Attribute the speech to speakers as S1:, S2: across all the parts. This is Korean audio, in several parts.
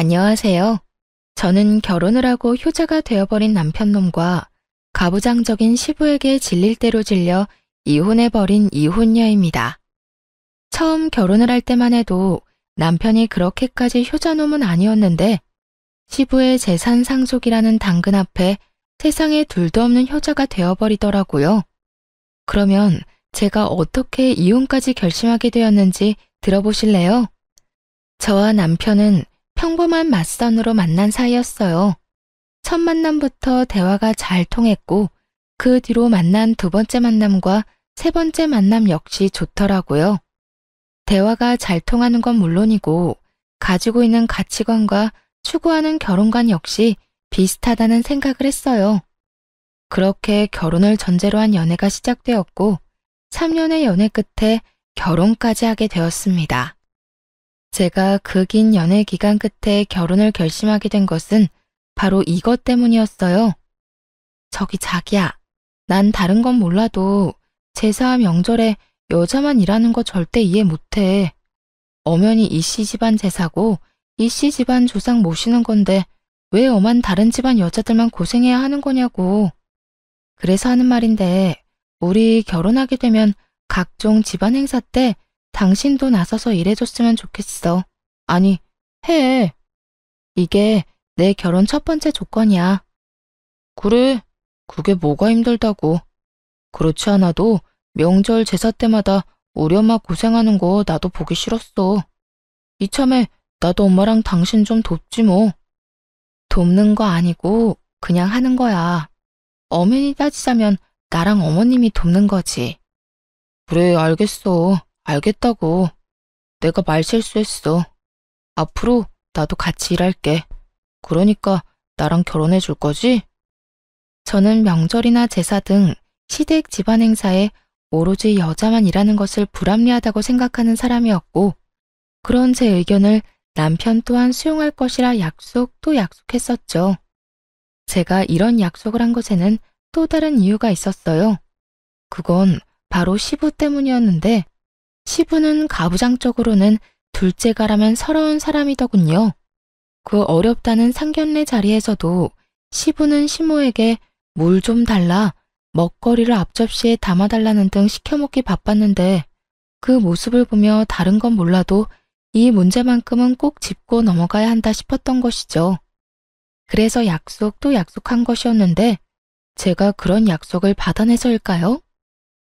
S1: 안녕하세요. 저는 결혼을 하고 효자가 되어버린 남편놈과 가부장적인 시부에게 질릴 대로 질려 이혼해버린 이혼녀입니다. 처음 결혼을 할 때만 해도 남편이 그렇게까지 효자놈은 아니었는데 시부의 재산 상속이라는 당근 앞에 세상에 둘도 없는 효자가 되어버리더라고요. 그러면 제가 어떻게 이혼까지 결심하게 되었는지 들어보실래요? 저와 남편은 평범한 맞선으로 만난 사이였어요. 첫 만남부터 대화가 잘 통했고 그 뒤로 만난 두 번째 만남과 세 번째 만남 역시 좋더라고요. 대화가 잘 통하는 건 물론이고 가지고 있는 가치관과 추구하는 결혼관 역시 비슷하다는 생각을 했어요. 그렇게 결혼을 전제로 한 연애가 시작되었고 3년의 연애 끝에 결혼까지 하게 되었습니다. 제가 그 긴 연애 기간 끝에 결혼을 결심하게 된 것은 바로 이것 때문이었어요. 저기 자기야, 난 다른 건 몰라도 제사 명절에 여자만 일하는 거 절대 이해 못해. 엄연히 이씨 집안 제사고 이씨 집안 조상 모시는 건데 왜 엄한 다른 집안 여자들만 고생해야 하는 거냐고. 그래서 하는 말인데 우리 결혼하게 되면 각종 집안 행사 때 당신도 나서서 일해줬으면 좋겠어. 아니, 해. 이게 내 결혼 첫 번째 조건이야. 그래, 그게 뭐가 힘들다고. 그렇지 않아도 명절 제사 때마다 우리 엄마 고생하는 거 나도 보기 싫었어. 이참에 나도 엄마랑 당신 좀 돕지 뭐. 돕는 거 아니고 그냥 하는 거야. 엄연히 따지자면 나랑 어머님이 돕는 거지. 그래, 알겠어. 알겠다고. 내가 말 실수했어. 앞으로 나도 같이 일할게. 그러니까 나랑 결혼해 줄 거지? 저는 명절이나 제사 등 시댁 집안 행사에 오로지 여자만 일하는 것을 불합리하다고 생각하는 사람이었고 그런 제 의견을 남편 또한 수용할 것이라 약속 또 약속했었죠. 제가 이런 약속을 한 것에는 또 다른 이유가 있었어요. 그건 바로 시부 때문이었는데 시부는 가부장적으로는 둘째가라면 서러운 사람이더군요. 그 어렵다는 상견례 자리에서도 시부는 시모에게 물 좀 달라, 먹거리를 앞접시에 담아달라는 등 시켜먹기 바빴는데 그 모습을 보며 다른 건 몰라도 이 문제만큼은 꼭 짚고 넘어가야 한다 싶었던 것이죠. 그래서 약속도 약속한 것이었는데 제가 그런 약속을 받아내서일까요?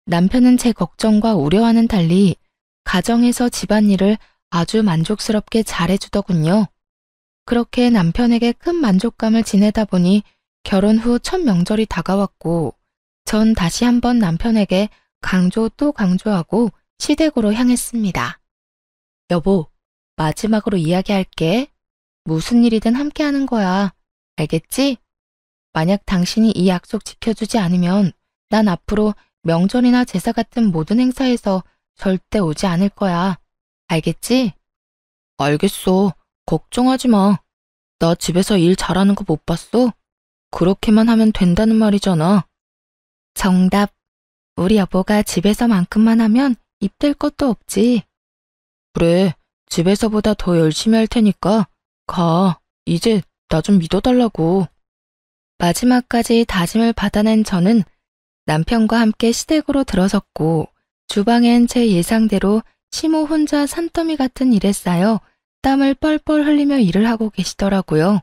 S1: 남편은 제 걱정과 우려와는 달리 가정에서 집안일을 아주 만족스럽게 잘해주더군요. 그렇게 남편에게 큰 만족감을 지내다 보니 결혼 후 첫 명절이 다가왔고 전 다시 한번 남편에게 강조 또 강조하고 시댁으로 향했습니다. 여보, 마지막으로 이야기할게. 무슨 일이든 함께 하는 거야. 알겠지? 만약 당신이 이 약속 지켜주지 않으면 난 앞으로 명절이나 제사 같은 모든 행사에서 절대 오지 않을 거야. 알겠지? 알겠어. 걱정하지 마. 나 집에서 일 잘하는 거 못 봤어? 그렇게만 하면 된다는 말이잖아. 정답. 우리 여보가 집에서만큼만 하면 입댈 것도 없지. 그래, 집에서보다 더 열심히 할 테니까 가. 이제 나 좀 믿어달라고. 마지막까지 다짐을 받아낸 저는 남편과 함께 시댁으로 들어섰고 주방엔 제 예상대로 시모 혼자 산더미 같은 일에 쌓여 땀을 뻘뻘 흘리며 일을 하고 계시더라고요.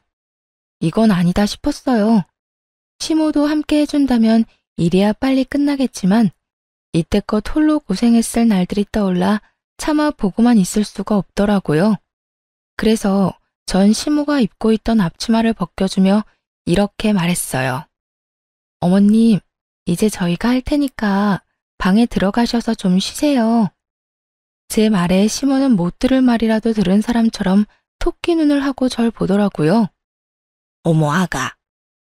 S1: 이건 아니다 싶었어요. 시모도 함께 해준다면 일이야 빨리 끝나겠지만 이때껏 홀로 고생했을 날들이 떠올라 차마 보고만 있을 수가 없더라고요. 그래서 전 시모가 입고 있던 앞치마를 벗겨주며 이렇게 말했어요. 어머님, 이제 저희가 할 테니까 방에 들어가셔서 좀 쉬세요. 제 말에 시모는 못 들을 말이라도 들은 사람처럼 토끼 눈을 하고 절 보더라고요. 어머 아가,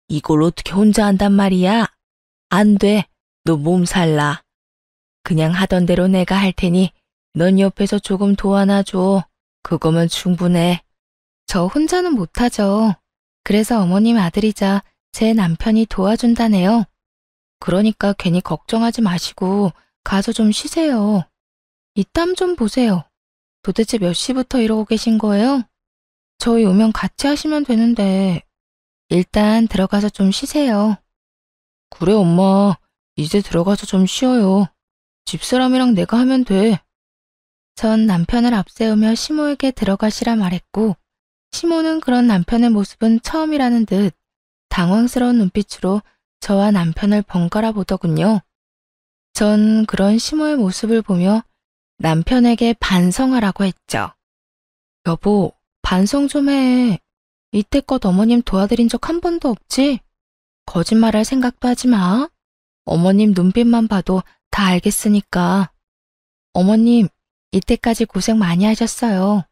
S1: 이걸 어떻게 혼자 한단 말이야? 안 돼, 너 몸살나. 그냥 하던 대로 내가 할 테니 넌 옆에서 조금 도와놔줘. 그거면 충분해. 저 혼자는 못하죠. 그래서 어머님 아들이자 제 남편이 도와준다네요. 그러니까 괜히 걱정하지 마시고 가서 좀 쉬세요. 이 땀 좀 보세요. 도대체 몇 시부터 이러고 계신 거예요? 저희 오면 같이 하시면 되는데 일단 들어가서 좀 쉬세요. 그래, 엄마. 이제 들어가서 좀 쉬어요. 집사람이랑 내가 하면 돼. 전 남편을 앞세우며 시모에게 들어가시라 말했고, 시모는 그런 남편의 모습은 처음이라는 듯 당황스러운 눈빛으로 저와 남편을 번갈아 보더군요. 전 그런 시모의 모습을 보며 남편에게 반성하라고 했죠. 여보, 반성 좀 해. 이때껏 어머님 도와드린 적 한 번도 없지? 거짓말할 생각도 하지 마. 어머님 눈빛만 봐도 다 알겠으니까. 어머님, 이때까지 고생 많이 하셨어요.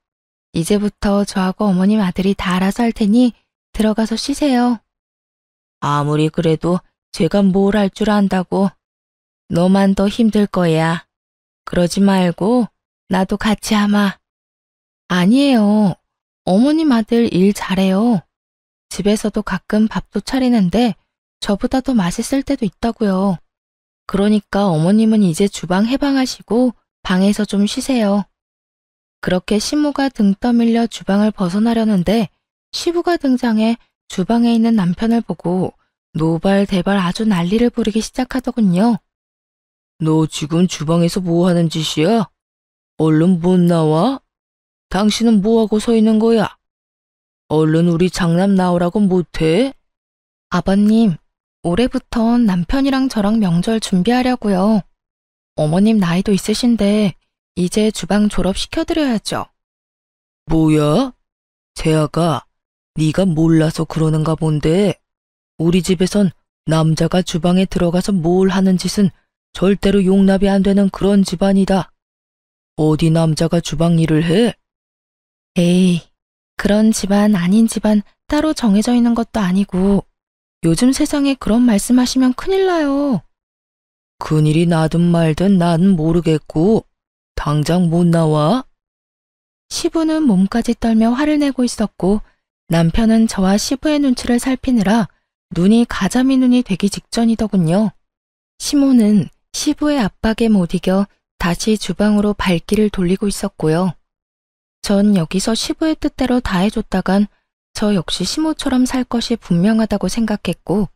S1: 이제부터 저하고 어머님 아들이 다 알아서 할 테니 들어가서 쉬세요. 아무리 그래도 제가 뭘 할 줄 안다고. 너만 더 힘들 거야. 그러지 말고 나도 같이 하마. 아니에요. 어머님 아들 일 잘해요. 집에서도 가끔 밥도 차리는데 저보다 더 맛있을 때도 있다고요. 그러니까 어머님은 이제 주방 해방하시고 방에서 좀 쉬세요. 그렇게 시모가 등 떠밀려 주방을 벗어나려는데 시부가 등장해 주방에 있는 남편을 보고 노발대발 아주 난리를 부리기 시작하더군요. 너 지금 주방에서 뭐 하는 짓이야? 얼른 못 나와? 당신은 뭐하고 서 있는 거야? 얼른 우리 장남 나오라고 못해? 아버님, 올해부턴 남편이랑 저랑 명절 준비하려고요. 어머님 나이도 있으신데 이제 주방 졸업시켜드려야죠. 뭐야? 재아가 네가 몰라서 그러는가 본데 우리 집에선 남자가 주방에 들어가서 뭘 하는 짓은 절대로 용납이 안 되는 그런 집안이다. 어디 남자가 주방 일을 해? 에이, 그런 집안 아닌 집안 따로 정해져 있는 것도 아니고 요즘 세상에 그런 말씀하시면 큰일 나요. 큰일이 나든 말든 나는 모르겠고 당장 못 나와? 시부는 몸까지 떨며 화를 내고 있었고 남편은 저와 시부의 눈치를 살피느라 눈이 가자미 눈이 되기 직전이더군요. 시모는 시부의 압박에 못 이겨 다시 주방으로 발길을 돌리고 있었고요. 전 여기서 시부의 뜻대로 다 해줬다간 저 역시 시모처럼 살 것이 분명하다고 생각했고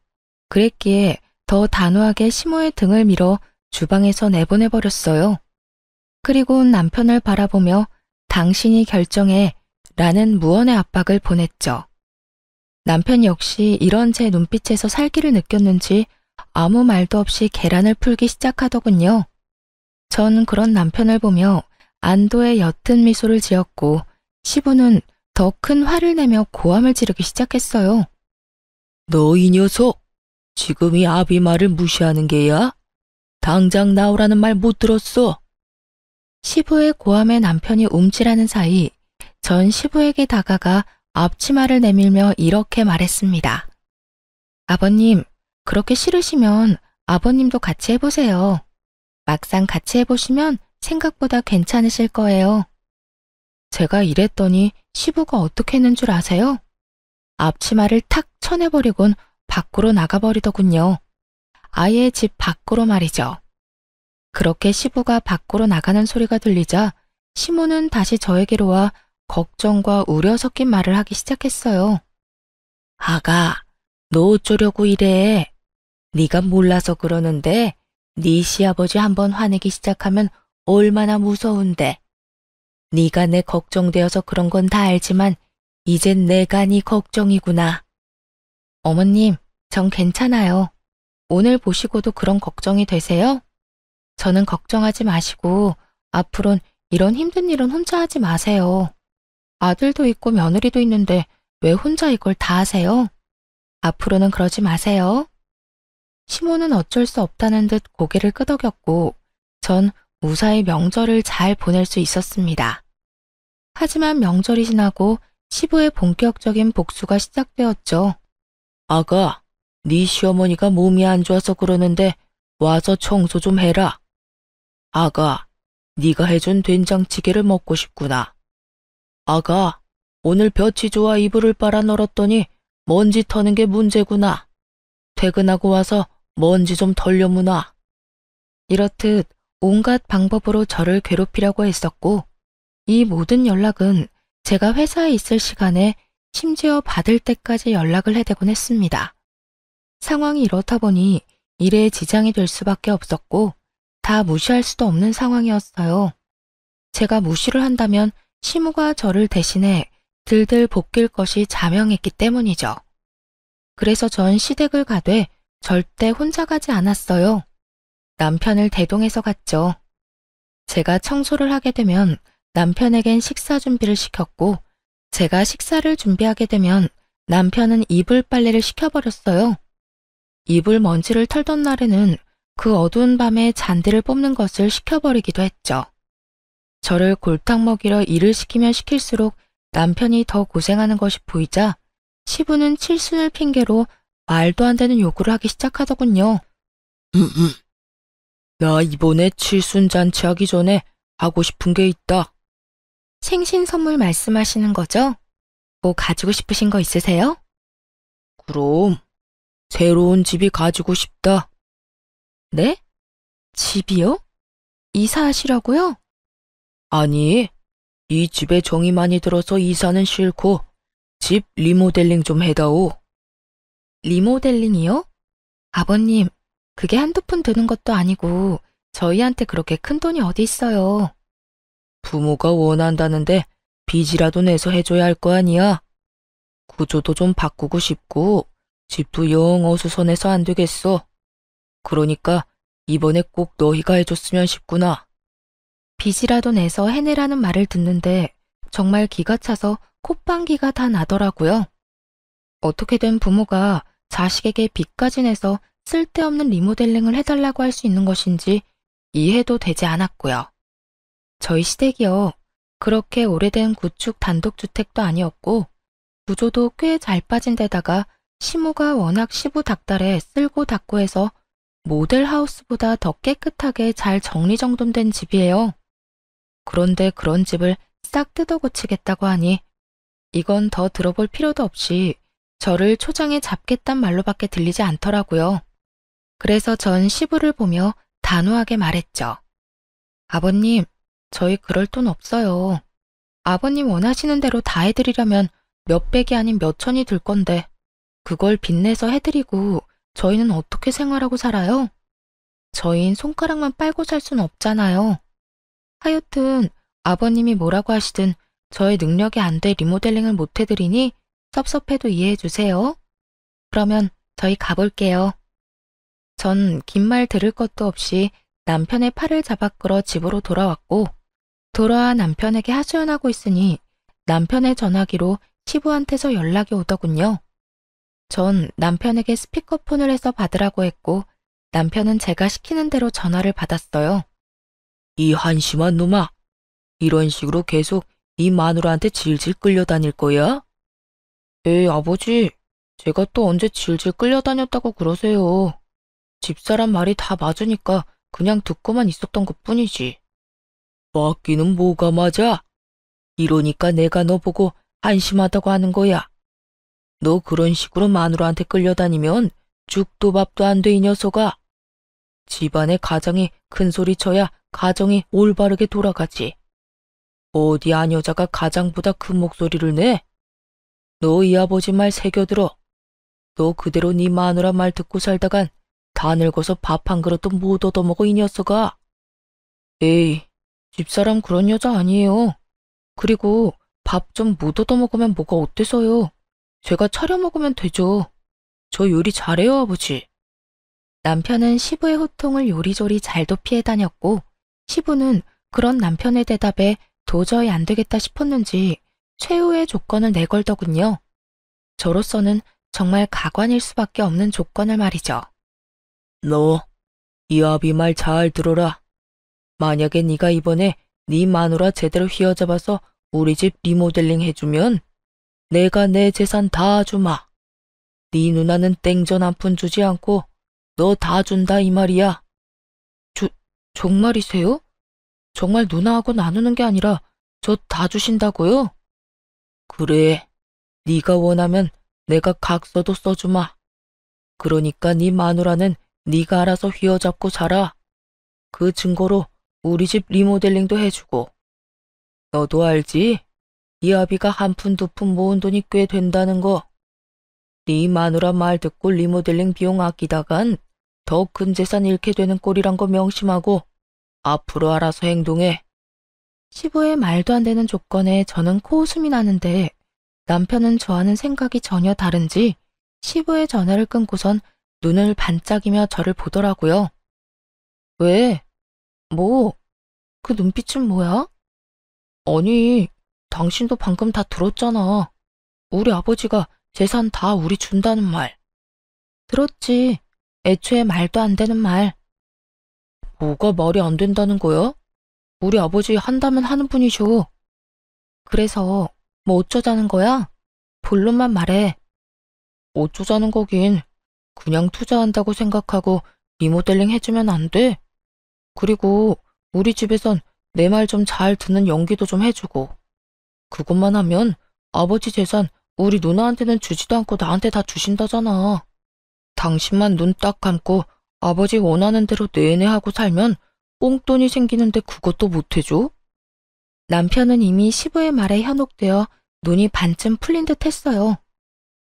S1: 그랬기에 더 단호하게 시모의 등을 밀어 주방에서 내보내버렸어요. 그리고 남편을 바라보며 당신이 결정해 라는 무언의 압박을 보냈죠. 남편 역시 이런 제 눈빛에서 살기를 느꼈는지 아무 말도 없이 계란을 풀기 시작하더군요. 전 그런 남편을 보며 안도의 옅은 미소를 지었고 시부는 더 큰 화를 내며 고함을 지르기 시작했어요. 너 이 녀석, 지금 이 아비 말을 무시하는 게야? 당장 나오라는 말 못 들었어. 시부의 고함에 남편이 움찔하는 사이 전 시부에게 다가가 앞치마를 내밀며 이렇게 말했습니다. 아버님, 그렇게 싫으시면 아버님도 같이 해보세요. 막상 같이 해보시면 생각보다 괜찮으실 거예요. 제가 이랬더니 시부가 어떻게 했는 줄 아세요? 앞치마를 탁 쳐내버리곤 밖으로 나가버리더군요. 아예 집 밖으로 말이죠. 그렇게 시부가 밖으로 나가는 소리가 들리자 시모는 다시 저에게로 와 걱정과 우려 섞인 말을 하기 시작했어요. 아가, 너 어쩌려고 이래? 네가 몰라서 그러는데 네 시아버지 한번 화내기 시작하면 얼마나 무서운데. 네가 내 걱정되어서 그런 건 다 알지만 이젠 내가 네 걱정이구나. 어머님, 전 괜찮아요. 오늘 보시고도 그런 걱정이 되세요? 저는 걱정하지 마시고 앞으론 이런 힘든 일은 혼자 하지 마세요. 아들도 있고 며느리도 있는데 왜 혼자 이걸 다 하세요? 앞으로는 그러지 마세요. 시모는 어쩔 수 없다는 듯 고개를 끄덕였고 전 무사히 명절을 잘 보낼 수 있었습니다. 하지만 명절이 지나고 시부의 본격적인 복수가 시작되었죠. 아가, 네 시어머니가 몸이 안 좋아서 그러는데 와서 청소 좀 해라. 아가, 네가 해준 된장찌개를 먹고 싶구나. 아가, 오늘 볕이 좋아 이불을 빨아 널었더니 먼지 터는 게 문제구나. 퇴근하고 와서 먼지 좀 털려무나. 이렇듯 온갖 방법으로 저를 괴롭히려고 했었고 이 모든 연락은 제가 회사에 있을 시간에 심지어 받을 때까지 연락을 해대곤 했습니다. 상황이 이렇다 보니 일에 지장이 될 수밖에 없었고 다 무시할 수도 없는 상황이었어요. 제가 무시를 한다면 시무가 저를 대신해 들들 볶일 것이 자명했기 때문이죠. 그래서 전 시댁을 가되 절대 혼자 가지 않았어요. 남편을 대동해서 갔죠. 제가 청소를 하게 되면 남편에겐 식사 준비를 시켰고 제가 식사를 준비하게 되면 남편은 이불 빨래를 시켜버렸어요. 이불 먼지를 털던 날에는 그 어두운 밤에 잔디를 뽑는 것을 시켜버리기도 했죠. 저를 골탕 먹이려 일을 시키면 시킬수록 남편이 더 고생하는 것이 보이자 시부는 칠순을 핑계로 말도 안 되는 요구를 하기 시작하더군요. 나 이번에 칠순 잔치하기 전에 하고 싶은 게 있다. 생신 선물 말씀하시는 거죠? 뭐 가지고 싶으신 거 있으세요? 그럼 새로운 집이 가지고 싶다. 네? 집이요? 이사하시려고요? 아니, 이 집에 정이 많이 들어서 이사는 싫고 집 리모델링 좀 해다오. 리모델링이요? 아버님, 그게 한두 푼 드는 것도 아니고 저희한테 그렇게 큰 돈이 어디 있어요. 부모가 원한다는데 빚이라도 내서 해줘야 할 거 아니야. 구조도 좀 바꾸고 싶고 집도 영 어수선해서 안 되겠어. 그러니까 이번에 꼭 너희가 해줬으면 싶구나. 빚이라도 내서 해내라는 말을 듣는데 정말 기가 차서 콧방귀가 다 나더라고요. 어떻게든 부모가 자식에게 빚까지 내서 쓸데없는 리모델링을 해달라고 할 수 있는 것인지 이해도 되지 않았고요. 저희 시댁이요. 그렇게 오래된 구축 단독주택도 아니었고 구조도 꽤 잘 빠진 데다가 시무가 워낙 시부닥달해 쓸고 닦고 해서 모델하우스보다 더 깨끗하게 잘 정리정돈된 집이에요. 그런데 그런 집을 싹 뜯어 고치겠다고 하니 이건 더 들어볼 필요도 없이 저를 초장에 잡겠단 말로밖에 들리지 않더라고요. 그래서 전 시부를 보며 단호하게 말했죠. 아버님, 저희 그럴 돈 없어요. 아버님 원하시는 대로 다 해드리려면 몇백이 아닌 몇천이 들 건데 그걸 빚내서 해드리고 저희는 어떻게 생활하고 살아요? 저희는 손가락만 빨고 살 순 없잖아요. 하여튼 아버님이 뭐라고 하시든 저의 능력이 안 돼 리모델링을 못 해드리니 섭섭해도 이해해 주세요. 그러면 저희 가볼게요. 전 긴 말 들을 것도 없이 남편의 팔을 잡아 끌어 집으로 돌아왔고 돌아와 남편에게 하소연하고 있으니 남편의 전화기로 시부한테서 연락이 오더군요. 전 남편에게 스피커폰을 해서 받으라고 했고 남편은 제가 시키는 대로 전화를 받았어요. 이 한심한 놈아, 이런 식으로 계속 이 마누라한테 질질 끌려다닐 거야? 에이, 아버지, 제가 또 언제 질질 끌려다녔다고 그러세요. 집사람 말이 다 맞으니까 그냥 듣고만 있었던 것뿐이지. 맞기는 뭐가 맞아? 이러니까 내가 너 보고 한심하다고 하는 거야. 너 그런 식으로 마누라한테 끌려다니면 죽도 밥도 안 돼, 이 녀석아. 집안의 가장이 큰 소리 쳐야 가정이 올바르게 돌아가지. 어디 안 여자가 가장보다 큰 목소리를 내? 너 이 아버지 말 새겨들어. 너 그대로 네 마누라 말 듣고 살다간 다 늙어서 밥 한 그릇도 못 얻어먹어, 이 녀석아. 에이, 집사람 그런 여자 아니에요. 그리고 밥 좀 못 얻어먹으면 뭐가 어때서요? 제가 차려 먹으면 되죠. 저 요리 잘해요, 아버지. 남편은 시부의 호통을 요리조리 잘도 피해 다녔고 시부는 그런 남편의 대답에 도저히 안 되겠다 싶었는지 최후의 조건을 내걸더군요. 저로서는 정말 가관일 수밖에 없는 조건을 말이죠. 너, 이 아비 말 잘 들어라. 만약에 네가 이번에 네 마누라 제대로 휘어잡아서 우리 집 리모델링 해주면 내가 내 재산 다 주마. 네 누나는 땡전 한 푼 주지 않고 너 다 준다 이 말이야. 정말이세요? 정말 누나하고 나누는 게 아니라 저 다 주신다고요? 그래, 네가 원하면 내가 각서도 써주마. 그러니까 네 마누라는 네가 알아서 휘어잡고 살아. 그 증거로 우리 집 리모델링도 해주고. 너도 알지?
S2: 이아비가 한 푼 두 푼 모은 돈이 꽤 된다는 거. 네 마누라 말 듣고 리모델링 비용 아끼다간 더 큰 재산 잃게 되는 꼴이란 거 명심하고 앞으로 알아서 행동해.
S1: 시부의 말도 안 되는 조건에 저는 코웃음이 나는데 남편은 저와는 생각이 전혀 다른지 시부의 전화를 끊고선 눈을 반짝이며 저를 보더라고요.
S2: 왜?
S1: 뭐? 그 눈빛은 뭐야?
S2: 아니, 당신도 방금 다 들었잖아. 우리 아버지가 재산 다 우리 준다는 말.
S1: 들었지. 애초에 말도 안 되는 말.
S2: 뭐가 말이 안 된다는 거야? 우리 아버지 한다면 하는 분이셔.
S1: 그래서 뭐 어쩌자는 거야? 본론만 말해.
S2: 어쩌자는 거긴. 그냥 투자한다고 생각하고 리모델링 해주면 안 돼? 그리고 우리 집에선 내 말 좀 잘 듣는 연기도 좀 해주고. 그것만 하면 아버지 재산 우리 누나한테는 주지도 않고 나한테 다 주신다잖아. 당신만 눈 딱 감고 아버지 원하는 대로 내내 하고 살면 뽕돈이 생기는데 그것도 못 해줘?
S1: 남편은 이미 시부의 말에 현혹되어 눈이 반쯤 풀린 듯 했어요.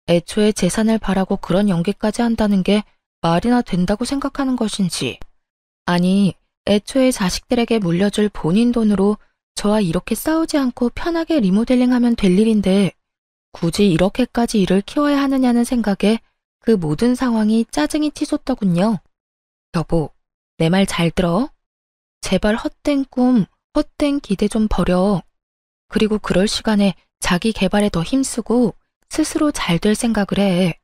S1: 애초에 재산을 바라고 그런 연기까지 한다는 게 말이나 된다고 생각하는 것인지, 아니, 애초에 자식들에게 물려줄 본인 돈으로 저와 이렇게 싸우지 않고 편하게 리모델링하면 될 일인데 굳이 이렇게까지 일을 키워야 하느냐는 생각에 그 모든 상황이 짜증이 치솟더군요. 여보, 내 말 잘 들어? 제발 헛된 꿈, 헛된 기대 좀 버려. 그리고 그럴 시간에 자기 개발에 더 힘쓰고 스스로 잘 될 생각을 해.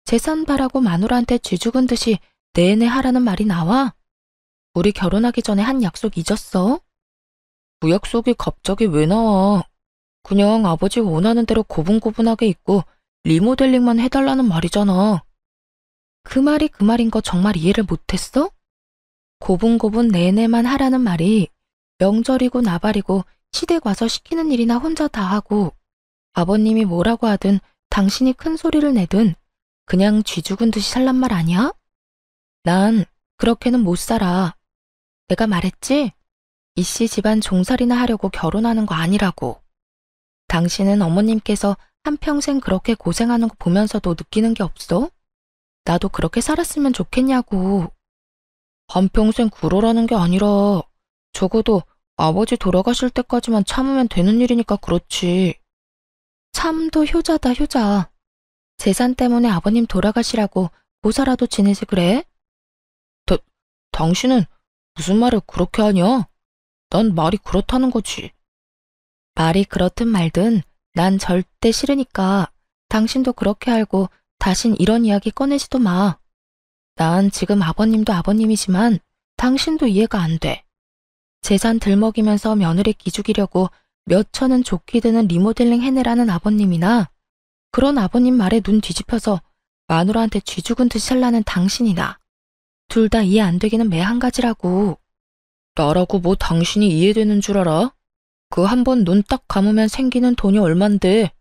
S1: 재산 바라고 마누라한테 쥐죽은 듯이 내내 하라는 말이 나와? 우리 결혼하기 전에 한 약속 잊었어?
S2: 그 약속이 갑자기 왜 나와? 그냥 아버지 원하는 대로 고분고분하게 있고 리모델링만 해달라는 말이잖아.
S1: 그 말이 그 말인 거 정말 이해를 못했어? 고분고분 내내만 하라는 말이 명절이고 나발이고 시댁 와서 시키는 일이나 혼자 다 하고 아버님이 뭐라고 하든 당신이 큰 소리를 내든 그냥 쥐죽은 듯이 살란 말 아니야? 난 그렇게는 못 살아. 내가 말했지? 이씨 집안 종살이나 하려고 결혼하는 거 아니라고. 당신은 어머님께서 한평생 그렇게 고생하는 거 보면서도 느끼는 게 없어? 나도 그렇게 살았으면 좋겠냐고.
S2: 한평생 그러라는 게 아니라 적어도 아버지 돌아가실 때까지만 참으면 되는 일이니까 그렇지.
S1: 참도 효자다 효자. 재산 때문에 아버님 돌아가시라고 모사라도 지내지 그래?
S2: 당신은 무슨 말을 그렇게 하냐? 난 말이 그렇다는 거지.
S1: 말이 그렇든 말든 난 절대 싫으니까 당신도 그렇게 알고 다신 이런 이야기 꺼내지도 마. 난 지금 아버님도 아버님이지만 당신도 이해가 안 돼. 재산 들먹이면서 며느리 기죽이려고 몇 천은 좋게 드는 리모델링 해내라는 아버님이나 그런 아버님 말에 눈 뒤집혀서 마누라한테 쥐죽은 듯이 살라는 당신이나 둘 다 이해 안 되기는 매 한 가지라고.
S2: 나라고 뭐 당신이 이해되는 줄 알아? 그 한 번 눈 딱 감으면 생기는 돈이 얼만데.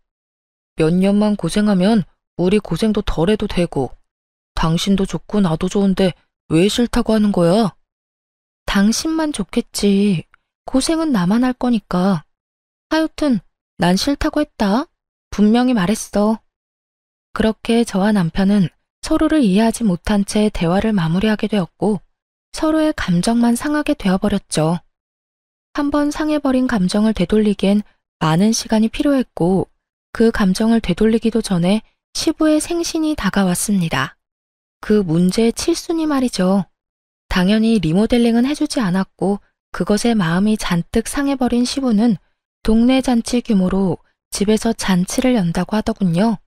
S2: 몇 년만 고생하면 우리 고생도 덜 해도 되고 당신도 좋고 나도 좋은데 왜 싫다고 하는 거야?
S1: 당신만 좋겠지. 고생은 나만 할 거니까. 하여튼 난 싫다고 했다. 분명히 말했어. 그렇게 저와 남편은 서로를 이해하지 못한 채 대화를 마무리하게 되었고 서로의 감정만 상하게 되어버렸죠. 한번 상해버린 감정을 되돌리기엔 많은 시간이 필요했고 그 감정을 되돌리기도 전에 시부의 생신이 다가왔습니다. 그 문제의 칠순이 말이죠. 당연히 리모델링은 해주지 않았고 그것에 마음이 잔뜩 상해버린 시부는 동네 잔치 규모로 집에서 잔치를 연다고 하더군요.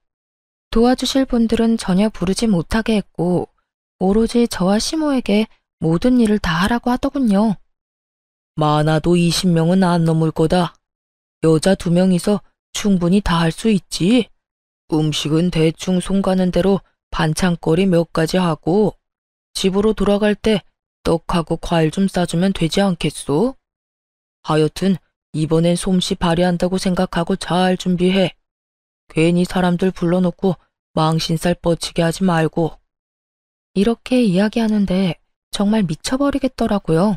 S1: 도와주실 분들은 전혀 부르지 못하게 했고 오로지 저와 시모에게 모든 일을 다 하라고 하더군요.
S2: 많아도 20명은 안 넘을 거다. 여자 2명이서 충분히 다 할 수 있지. 음식은 대충 손 가는 대로 반찬거리 몇 가지 하고 집으로 돌아갈 때 떡하고 과일 좀 싸주면 되지 않겠소? 하여튼 이번엔 솜씨 발휘한다고 생각하고 잘 준비해. 괜히 사람들 불러놓고 망신살 뻗치게 하지 말고.
S1: 이렇게 이야기하는데 정말 미쳐버리겠더라고요.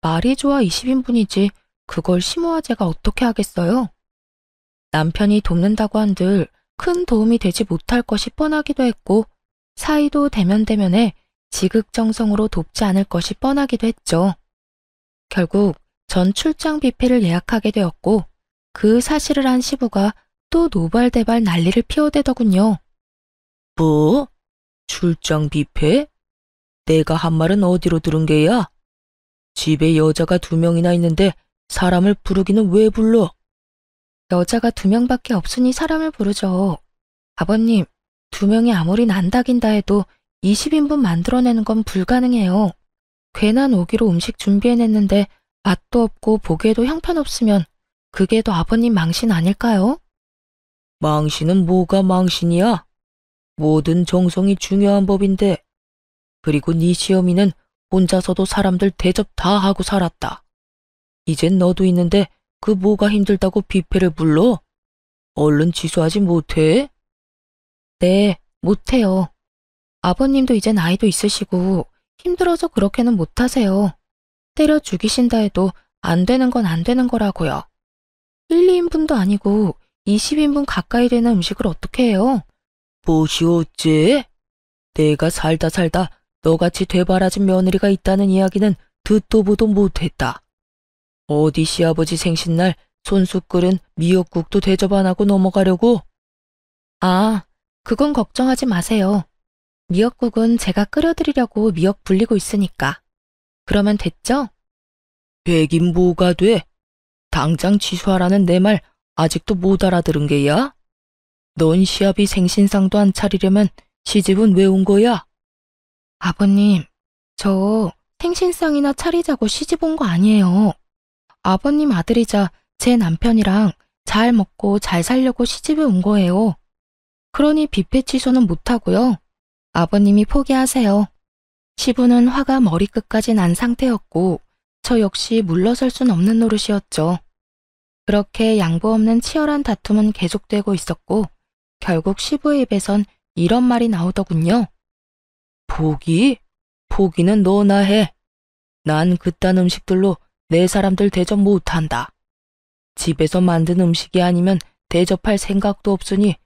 S1: 말이 좋아 20인분이지 그걸 심오화 제가 어떻게 하겠어요? 남편이 돕는다고 한들 큰 도움이 되지 못할 것이 뻔하기도 했고 사이도 대면대면에 지극정성으로 돕지 않을 것이 뻔하기도 했죠. 결국 전 출장 뷔페를 예약하게 되었고 그 사실을 한 시부가 또 노발대발 난리를 피워대더군요.
S2: 뭐? 출장 뷔페? 내가 한 말은 어디로 들은 게야? 집에 여자가 2명이나 있는데 사람을 부르기는 왜 불러?
S1: 여자가 2명밖에 없으니 사람을 부르죠. 아버님, 2명이 아무리 난다긴다 해도 20인분 만들어내는 건 불가능해요. 괜한 오기로 음식 준비해냈는데 맛도 없고 보기에도 형편없으면 그게 더 아버님 망신 아닐까요?
S2: 망신은 뭐가 망신이야? 모든 정성이 중요한 법인데. 그리고 네 시어미는 혼자서도 사람들 대접 다 하고 살았다. 이젠 너도 있는데 그 뭐가 힘들다고 뷔페를 불러? 얼른 취소하지 못해?
S1: 네, 못해요. 아버님도 이제 나이도 있으시고 힘들어서 그렇게는 못하세요. 때려 죽이신다 해도 안 되는 건 안 되는 거라고요. 1, 2인분도 아니고 20인분 가까이 되는 음식을 어떻게 해요?
S2: 무엇이 어째? 내가 살다 너같이 되바라진 며느리가 있다는 이야기는 듣도 보도 못했다. 어디 시아버지 생신날 손수 끓은 미역국도 대접 안 하고 넘어가려고?
S1: 아, 그건 걱정하지 마세요. 미역국은 제가 끓여드리려고 미역 불리고 있으니까. 그러면 됐죠?
S2: 되긴 뭐가 돼? 당장 취소하라는 내 말 아직도 못 알아들은 게야? 넌 시아비 생신상도 안 차리려면 시집은 왜 온 거야?
S1: 아버님, 저 생신상이나 차리자고 시집 온 거 아니에요. 아버님 아들이자 제 남편이랑 잘 먹고 잘 살려고 시집에 온 거예요. 그러니 뷔페 취소는 못하고요. 아버님이 포기하세요. 시부는 화가 머리끝까지 난 상태였고 저 역시 물러설 순 없는 노릇이었죠. 그렇게 양보 없는 치열한 다툼은 계속되고 있었고 결국 시부의 입에선 이런 말이 나오더군요.
S2: 포기? 포기는 너나 해. 난 그딴 음식들로 내 사람들 대접 못한다. 집에서 만든 음식이 아니면 대접할 생각도 없으니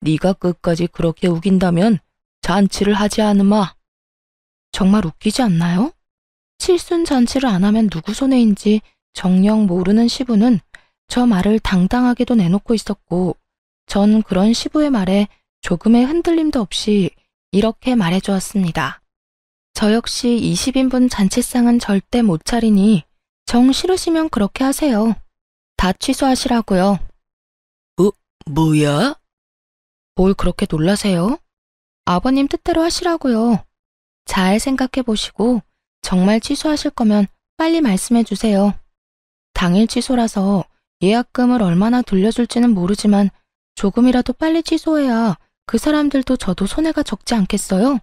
S2: 네가 끝까지 그렇게 우긴다면 잔치를 하지 않으마.
S1: 정말 웃기지 않나요? 칠순 잔치를 안 하면 누구 손해인지 정녕 모르는 시부는 저 말을 당당하게도 내놓고 있었고 전 그런 시부의 말에 조금의 흔들림도 없이 이렇게 말해주었습니다. 저 역시 20인분 잔치상은 절대 못 차리니 정 싫으시면 그렇게 하세요. 다 취소하시라고요.
S2: 뭐야?
S1: 뭘 그렇게 놀라세요? 아버님 뜻대로 하시라고요. 잘 생각해 보시고 정말 취소하실 거면 빨리 말씀해 주세요. 당일 취소라서 예약금을 얼마나 돌려줄지는 모르지만 조금이라도 빨리 취소해야 그 사람들도 저도 손해가 적지 않겠어요?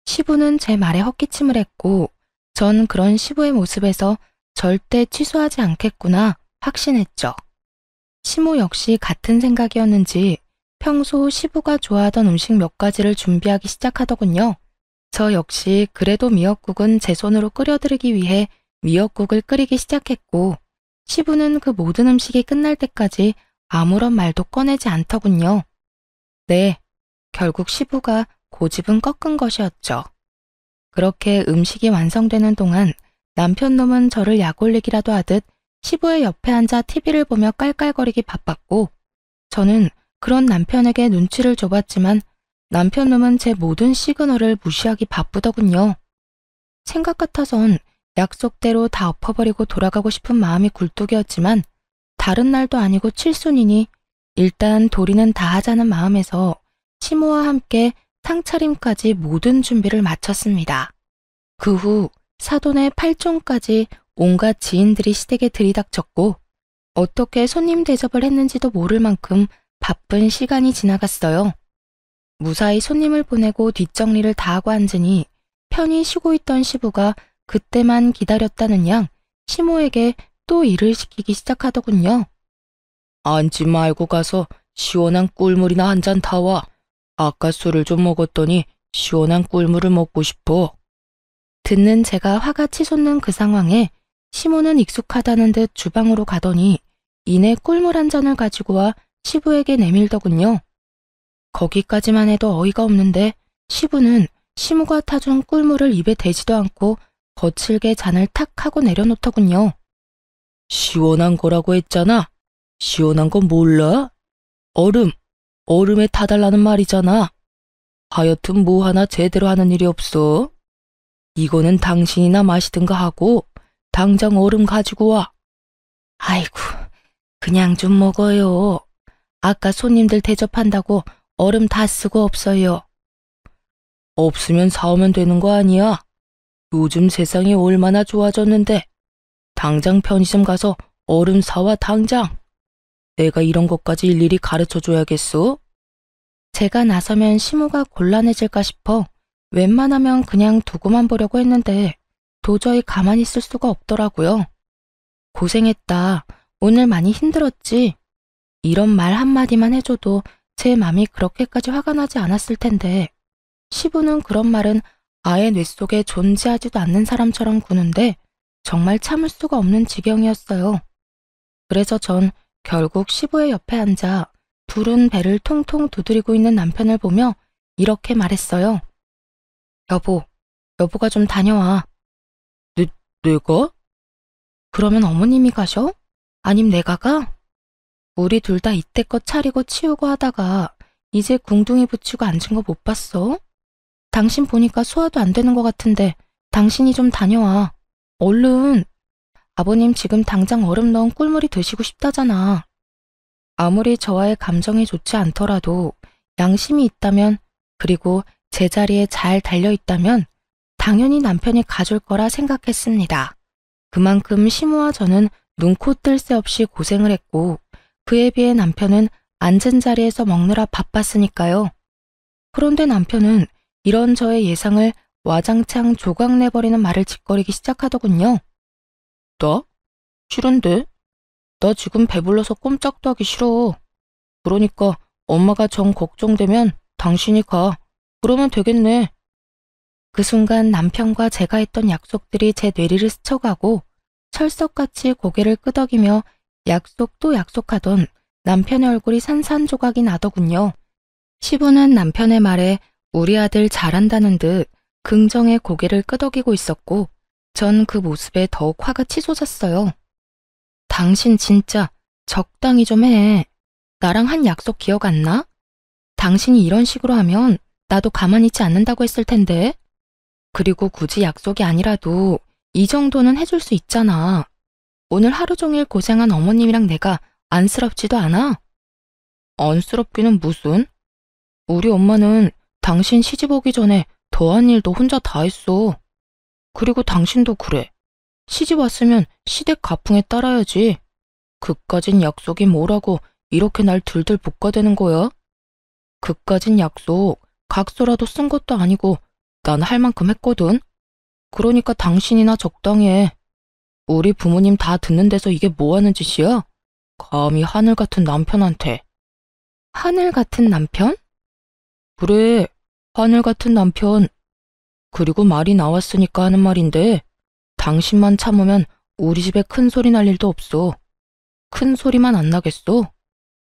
S1: 시부는 제 말에 헛기침을 했고 전 그런 시부의 모습에서 절대 취소하지 않겠구나 확신했죠. 시모 역시 같은 생각이었는지 평소 시부가 좋아하던 음식 몇 가지를 준비하기 시작하더군요. 저 역시 그래도 미역국은 제 손으로 끓여드리기 위해 미역국을 끓이기 시작했고 시부는 그 모든 음식이 끝날 때까지 아무런 말도 꺼내지 않더군요. 네, 결국 시부가 고집은 꺾은 것이었죠. 그렇게 음식이 완성되는 동안 남편놈은 저를 약올리기라도 하듯 시부의 옆에 앉아 TV를 보며 깔깔거리기 바빴고 저는 그런 남편에게 눈치를 줘봤지만 남편놈은 제 모든 시그널을 무시하기 바쁘더군요. 생각 같아선 약속대로 다 엎어버리고 돌아가고 싶은 마음이 굴뚝이었지만 다른 날도 아니고 칠순이니 일단 도리는 다 하자는 마음에서 시모와 함께 상차림까지 모든 준비를 마쳤습니다. 그 후 사돈의 팔종까지 온갖 지인들이 시댁에 들이닥쳤고 어떻게 손님 대접을 했는지도 모를 만큼 바쁜 시간이 지나갔어요. 무사히 손님을 보내고 뒷정리를 다 하고 앉으니 편히 쉬고 있던 시부가 그때만 기다렸다는 양 시모에게 또 일을 시키기 시작하더군요.
S2: 앉지 말고 가서 시원한 꿀물이나 한 잔 타와. 아까 술을 좀 먹었더니 시원한 꿀물을 먹고 싶어.
S1: 듣는 제가 화가 치솟는 그 상황에 시모는 익숙하다는 듯 주방으로 가더니 이내 꿀물 한 잔을 가지고 와 시부에게 내밀더군요. 거기까지만 해도 어이가 없는데 시부는 시무가 타준 꿀물을 입에 대지도 않고 거칠게 잔을 탁 하고 내려놓더군요.
S2: 시원한 거라고 했잖아. 시원한 거 몰라? 얼음에 타달라는 말이잖아. 하여튼 뭐 하나 제대로 하는 일이 없어. 이거는 당신이나 마시든가 하고 당장 얼음 가지고 와.
S1: 아이고, 그냥 좀 먹어요. 아까 손님들 대접한다고 얼음 다 쓰고 없어요.
S2: 없으면 사오면 되는 거 아니야? 요즘 세상이 얼마나 좋아졌는데. 당장 편의점 가서 얼음 사와 당장. 내가 이런 것까지 일일이 가르쳐줘야겠어?
S1: 제가 나서면 시무가 곤란해질까 싶어 웬만하면 그냥 두고만 보려고 했는데 도저히 가만히 있을 수가 없더라고요. 고생했다. 오늘 많이 힘들었지. 이런 말 한마디만 해줘도 제 맘이 그렇게까지 화가 나지 않았을 텐데 시부는 그런 말은 아예 뇌 속에 존재하지도 않는 사람처럼 구는데 정말 참을 수가 없는 지경이었어요. 그래서 전 결국 시부의 옆에 앉아 부른 배를 통통 두드리고 있는 남편을 보며 이렇게 말했어요. 여보가 좀 다녀와.
S2: 내가?
S1: 그러면 어머님이 가셔? 아님 내가 가? 우리 둘 다 이때껏 차리고 치우고 하다가 이제 궁둥이 붙이고 앉은 거 못 봤어? 당신 보니까 소화도 안 되는 것 같은데 당신이 좀 다녀와. 얼른. 아버님 지금 당장 얼음 넣은 꿀물이 드시고 싶다잖아. 아무리 저와의 감정이 좋지 않더라도 양심이 있다면 그리고 제자리에 잘 달려있다면 당연히 남편이 가줄 거라 생각했습니다. 그만큼 시무와 저는 눈코 뜰 새 없이 고생을 했고 그에 비해 남편은 앉은 자리에서 먹느라 바빴으니까요. 그런데 남편은 이런 저의 예상을 와장창 조각내버리는 말을 짓거리기 시작하더군요.
S2: 나? 싫은데? 나 지금 배불러서 꼼짝도 하기 싫어. 그러니까 엄마가 정 걱정되면 당신이 가. 그러면 되겠네.
S1: 그 순간 남편과 제가 했던 약속들이 제 뇌리를 스쳐가고 철석같이 고개를 끄덕이며 약속도 약속하던 남편의 얼굴이 산산조각이 나더군요. 시부는 남편의 말에 우리 아들 잘한다는 듯 긍정의 고개를 끄덕이고 있었고 전 그 모습에 더욱 화가 치솟았어요. 당신 진짜 적당히 좀 해. 나랑 한 약속 기억 안 나? 당신이 이런 식으로 하면 나도 가만히 있지 않는다고 했을 텐데. 그리고 굳이 약속이 아니라도 이 정도는 해줄 수 있잖아. 오늘 하루 종일 고생한 어머님이랑 내가 안쓰럽지도 않아?
S2: 안쓰럽기는 무슨? 우리 엄마는 당신 시집 오기 전에 더한 일도 혼자 다 했어. 그리고 당신도 그래. 시집 왔으면 시댁 가풍에 따라야지. 그까진 약속이 뭐라고 이렇게 날 들들 볶아대는 거야? 그까진 약속 각서라도 쓴 것도 아니고 난 할 만큼 했거든. 그러니까 당신이나 적당히 해. 우리 부모님 다 듣는 데서 이게 뭐 하는 짓이야? 감히 하늘 같은 남편한테.
S1: 하늘 같은 남편?
S2: 그래, 하늘 같은 남편. 그리고 말이 나왔으니까 하는 말인데 당신만 참으면 우리 집에 큰 소리 날 일도 없어. 큰 소리만 안 나겠어?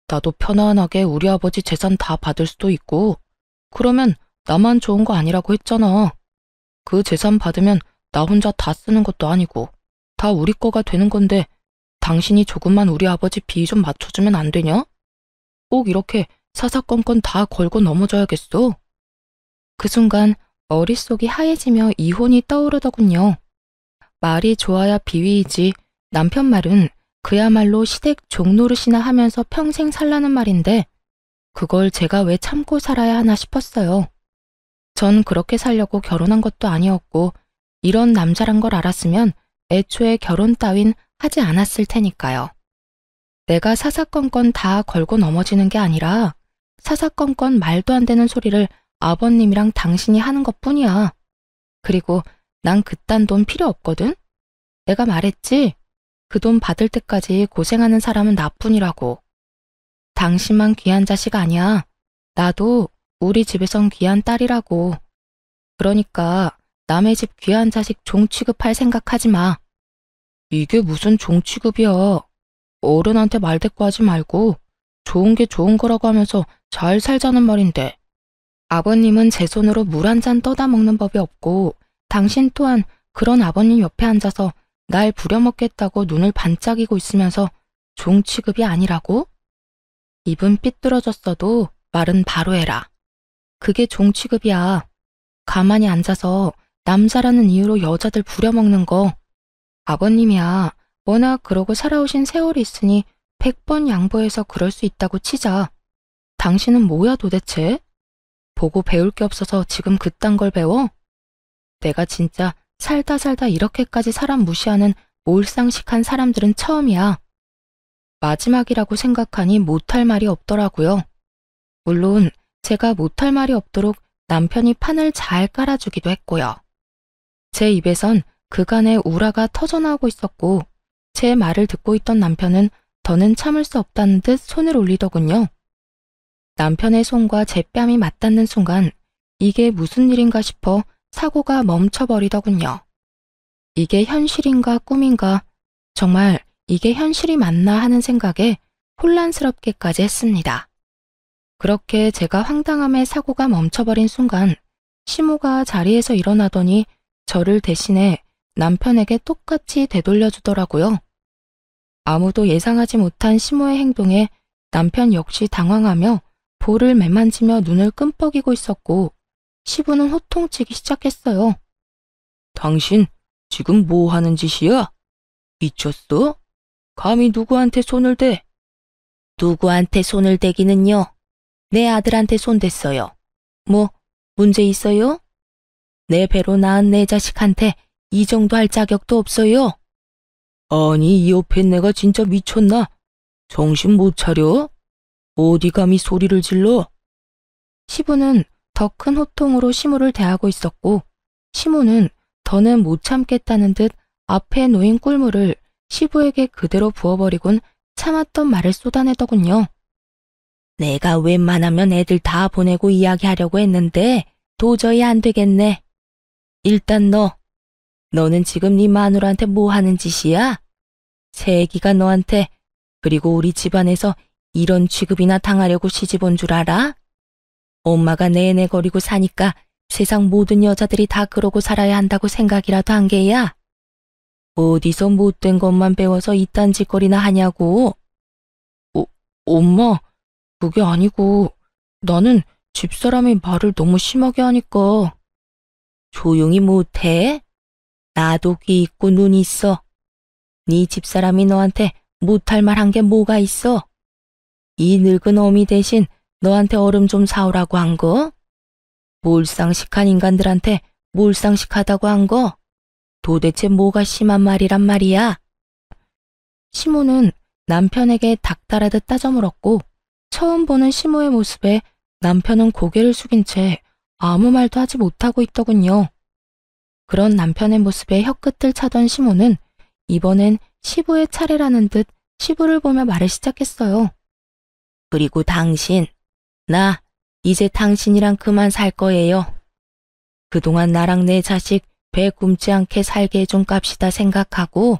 S2: 나도 편안하게 우리 아버지 재산 다 받을 수도 있고 그러면 나만 좋은 거 아니라고 했잖아. 그 재산 받으면 나 혼자 다 쓰는 것도 아니고 다 우리 거가 되는 건데 당신이 조금만 우리 아버지 비위 좀 맞춰주면 안 되냐? 꼭 이렇게 사사건건 다 걸고 넘어져야겠어?
S1: 그 순간 머릿속이 하얘지며 이혼이 떠오르더군요. 말이 좋아야 비위이지 남편 말은 그야말로 시댁 종노릇이나 하면서 평생 살라는 말인데 그걸 제가 왜 참고 살아야 하나 싶었어요. 전 그렇게 살려고 결혼한 것도 아니었고 이런 남자란 걸 알았으면 애초에 결혼 따윈 하지 않았을 테니까요. 내가 사사건건 다 걸고 넘어지는 게 아니라 사사건건 말도 안 되는 소리를 아버님이랑 당신이 하는 것뿐이야. 그리고 난 그딴 돈 필요 없거든? 내가 말했지? 그 돈 받을 때까지 고생하는 사람은 나뿐이라고. 당신만 귀한 자식 아니야. 나도 우리 집에선 귀한 딸이라고. 그러니까 남의 집 귀한 자식 종 취급할 생각하지 마.
S2: 이게 무슨 종 취급이야.
S1: 어른한테 말대꾸하지 말고 좋은 게 좋은 거라고 하면서 잘 살자는 말인데. 아버님은 제 손으로 물 한 잔 떠다 먹는 법이 없고 당신 또한 그런 아버님 옆에 앉아서 날 부려먹겠다고 눈을 반짝이고 있으면서 종 취급이 아니라고? 입은 삐뚤어졌어도 말은 바로 해라. 그게 종 취급이야. 가만히 앉아서 남자라는 이유로 여자들 부려먹는 거. 아버님이야. 워낙 그러고 살아오신 세월이 있으니 100번 양보해서 그럴 수 있다고 치자. 당신은 뭐야 도대체? 보고 배울 게 없어서 지금 그딴 걸 배워? 내가 진짜 살다 이렇게까지 사람 무시하는 몰상식한 사람들은 처음이야. 마지막이라고 생각하니 못할 말이 없더라고요. 물론 제가 못할 말이 없도록 남편이 판을 잘 깔아주기도 했고요. 제 입에선 그간의 우라가 터져나오고 있었고 제 말을 듣고 있던 남편은 더는 참을 수 없다는 듯 손을 올리더군요. 남편의 손과 제 뺨이 맞닿는 순간 이게 무슨 일인가 싶어 사고가 멈춰버리더군요. 이게 현실인가 꿈인가, 정말 이게 현실이 맞나 하는 생각에 혼란스럽게까지 했습니다. 그렇게 제가 황당함에 사고가 멈춰버린 순간 시모가 자리에서 일어나더니 저를 대신해 남편에게 똑같이 되돌려주더라고요. 아무도 예상하지 못한 시모의 행동에 남편 역시 당황하며 볼을 매만지며 눈을 끔뻑이고 있었고 시부는 호통치기 시작했어요.
S2: 당신 지금 뭐 하는 짓이야? 미쳤어? 감히 누구한테 손을 대? 누구한테 손을 대기는요? 내 아들한테 손 댔어요. 뭐 문제 있어요? 내 배로 낳은 내 자식한테 이 정도 할 자격도 없어요. 아니 이 옆에 내가 진짜 미쳤나? 정신 못 차려? 어디 감히 소리를 질러?
S1: 시부는 더 큰 호통으로 시모를 대하고 있었고 시모는 더는 못 참겠다는 듯 앞에 놓인 꿀물을 시부에게 그대로 부어버리곤 참았던 말을 쏟아내더군요. 내가 웬만하면 애들 다 보내고 이야기하려고 했는데 도저히 안 되겠네. 일단 너는 지금 네 마누라한테 뭐 하는 짓이야? 새애기가 너한테 그리고 우리 집안에서 이런 취급이나 당하려고 시집 온 줄 알아? 엄마가 내내거리고 사니까 세상 모든 여자들이 다 그러고 살아야 한다고 생각이라도 한 게야? 어디서 못된 것만 배워서 이딴 짓거리나 하냐고? 엄마, 그게 아니고 나는 집사람이 말을 너무 심하게 하니까. 조용히 못해? 나도 귀 있고 눈 있어. 네 집사람이 너한테 못할 말 한 게 뭐가 있어? 이 늙은 어미 대신 너한테 얼음 좀 사오라고 한 거? 몰상식한 인간들한테 몰상식하다고 한 거? 도대체 뭐가 심한 말이란 말이야? 시모는 남편에게 닥달하듯 따져물었고 처음 보는 시모의 모습에 남편은 고개를 숙인 채 아무 말도 하지 못하고 있더군요. 그런 남편의 모습에 혀끝을 차던 시모는 이번엔 시부의 차례라는 듯 시부를 보며 말을 시작했어요. 그리고 당신, 나 이제 당신이랑 그만 살 거예요. 그동안 나랑 내 자식 배 굶지 않게 살게 해준 값이다 생각하고